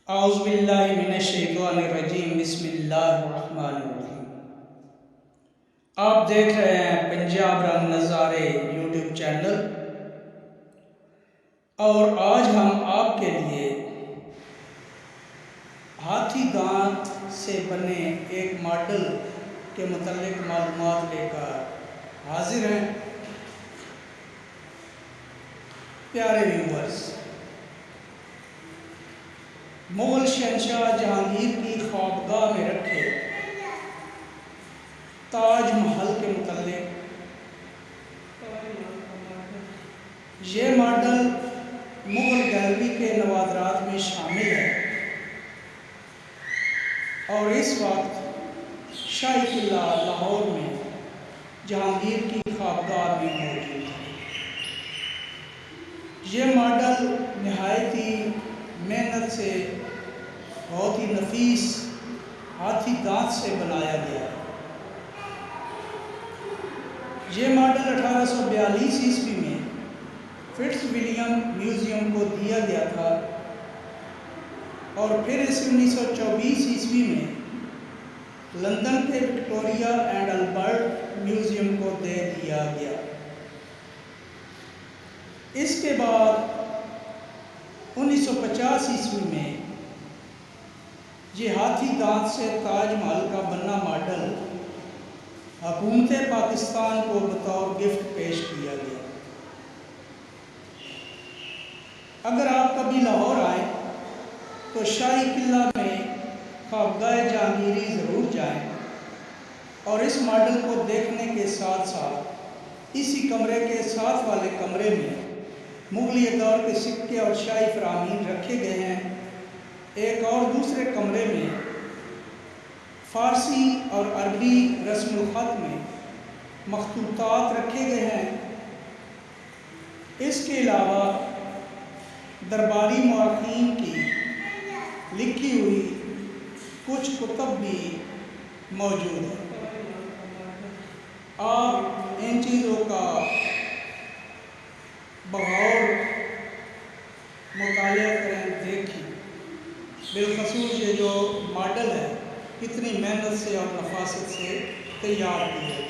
اعوذ باللہ من الشیطان الرجیم بسم اللہ الرحمن الرحیم۔ آپ دیکھ رہے ہیں پنجاب رنگ نظارے یوٹیوب چینل، اور آج ہم آپ کے لیے ہاتھی دانت سے بنے ایک ماڈل کے متعلق معلومات لے کر حاضر ہیں۔ پیارے ویورز، مغل شہنشاہ جہانگیر کی خوابگاہ میں رکھے تاج محل کے متعلق یہ ماڈل مغل گیلری کے نوادرات میں شامل ہے اور اس وقت شاہی قلعہ لاہور میں جہانگیر کی خوابگاہ میں موجود ہے۔ یہ ماڈل نہایت ہی محنت سے بہت ہی نفیس ہاتھی دانت سے بنایا گیا ہے۔ یہ ماڈل 1842 عیسوی میں فٹز ولیم میوزیم کو دیا گیا تھا اور پھر اس 1924 عیسوی میں لندن کے وکٹوریہ اینڈ البرٹ میوزیم کو دے دیا گیا۔ اس کے بعد 1950 عیسوی میں یہ ہاتھی دانت سے تاج محل کا بنا ماڈل حکومت پاکستان کو بطور گفٹ پیش کیا گیا۔ اگر آپ کبھی لاہور آئیں تو شاہی قلعہ میں خوابگاہ جہانگیری ضرور جائیں اور اس ماڈل کو دیکھنے کے ساتھ ساتھ اسی کمرے کے ساتھ والے کمرے میں مغلیہ دور کے سکے اور شاہی فرامین رکھے گئے ہیں۔ ایک اور دوسرے کمرے میں فارسی اور عربی رسم الخط میں مخطوطات رکھے گئے ہیں۔ اس کے علاوہ درباری مورخین کی لکھی ہوئی کچھ کتب بھی موجود ہیں۔ آپ ان چیزوں کا بغور مطالعہ کریں، دیکھیں، بالخصوص یہ جو ماڈل ہے کتنی محنت سے اور نفاست سے تیار کیا ہے۔